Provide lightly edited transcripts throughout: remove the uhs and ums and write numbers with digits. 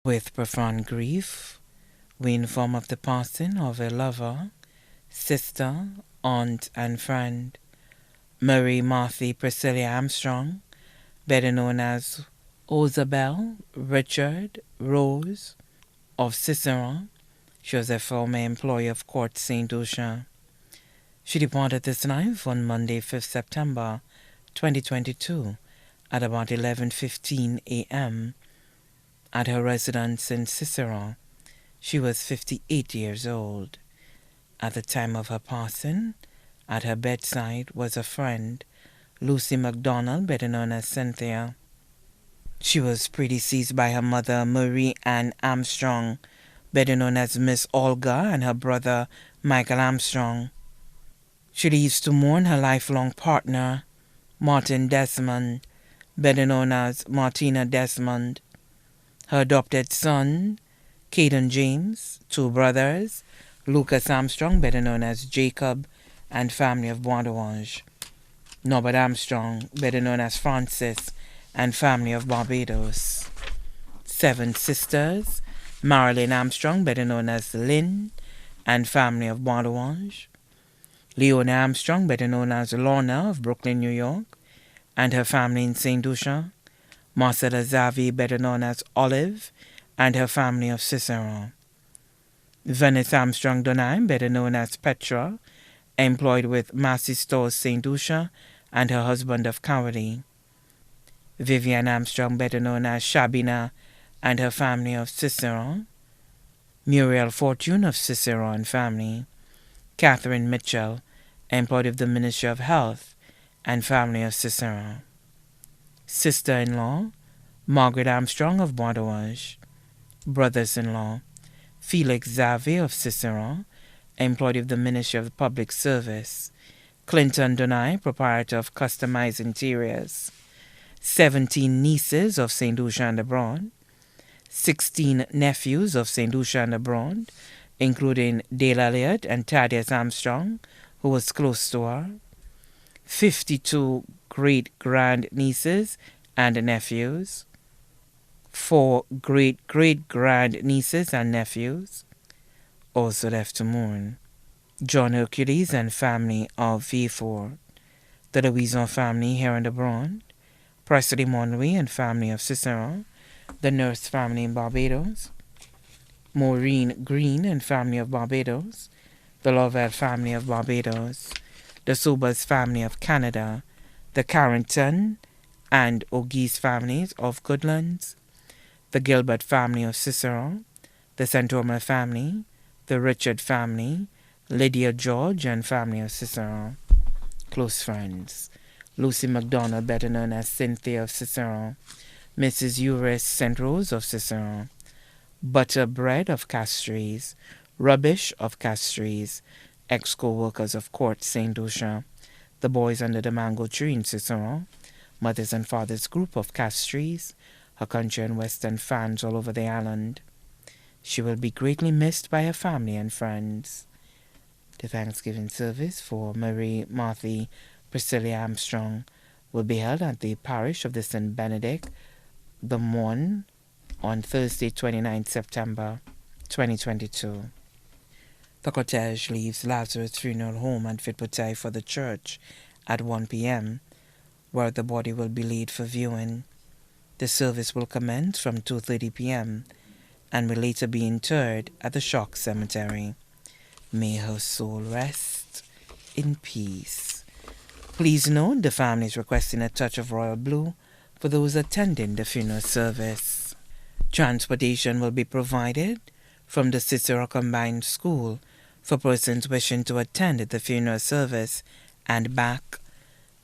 With profound grief, we inform of the passing of a lover, sister, aunt, and friend, Marie Marthe Priscilia Armstrong, better known as Isabel Richard Rose of Cicero. She was a former employee of Court St. Lucia. She departed this life on Monday, 5th September 2022 at about 11:15 a.m. at her residence in Cicero. She was 58 years old. At the time of her passing, at her bedside was a friend, Lucy MacDonald, better known as Cynthia. She was predeceased by her mother, Marie Ann Armstrong, better known as Miss Olga, and her brother, Michael Armstrong. She leaves to mourn her lifelong partner, Martin Desmond, better known as Martina Desmond, her adopted son, Caden James, two brothers, Lucas Armstrong, better known as Jacob, and family of Bois Norbert Armstrong, better known as Francis, and family of Barbados. 7 sisters, Marilyn Armstrong, better known as Lynn, and family of Bois Leona Armstrong, better known as Lorna of Brooklyn, New York, and her family in St. Lucia. Marcella Zavi, better known as Olive, and her family of Cicero. Venice Armstrong Donheim, better known as Petra, employed with Massey Stores St. Lucia, and her husband of Cowley. Vivian Armstrong, better known as Shabina, and her family of Cicero. Muriel Fortune of Cicero and family. Catherine Mitchell, employed with the Ministry of Health, and family of Cicero. Sister-in-law, Margaret Armstrong of Bois Brothers-in-law, Felix Xavier of Cicero, employed with the Ministry of Public Service. Clinton Donai, proprietor of Customized Interiors. 17 nieces of St. Lucia and abroad. 16 nephews of St. Lucia and abroad, including Dale Elliott and Thaddeus Armstrong, who was close to her. 52 great-grand-nieces and nephews. 4 great-great-grand-nieces and nephews, also left to mourn. John Hercules and family of V4. The Louison family here and abroad. Presley Monroe and family of Cicero. The Nurse family in Barbados. Maureen Green and family of Barbados. The Lovell family of Barbados. The Sobers family of Canada. The Carrington and O'Geese families of Goodlands. The Gilbert family of Cicero. The St. Omer family. The Richard family. Lydia George and family of Cicero. Close friends. Lucy MacDonald, better known as Cynthia of Cicero. Mrs. Euris St. Rose of Cicero. Butterbread of Castries. Rubbish of Castries. Ex-co-workers of Court St. Lucia. The boys under the mango tree in Cicero. Mothers and fathers group of Castries. Her country and western fans all over the island. She will be greatly missed by her family and friends. The Thanksgiving service for Marie Marthe Priscilia Armstrong will be held at the parish of the St. Benedict, the Morn, on Thursday, 29 September 2022. The cortege leaves Lazarus Funeral Home at Vitpotai for the church at 1 p.m., where the body will be laid for viewing. The service will commence from 2:30 p.m. and will later be interred at the Shock Cemetery. May her soul rest in peace. Please note the family is requesting a touch of royal blue for those attending the funeral service. Transportation will be provided from the Cicero Combined School for persons wishing to attend the funeral service and back.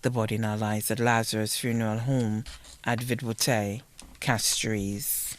The body now lies at Lazarus Funeral Home at Vidwote, Castries.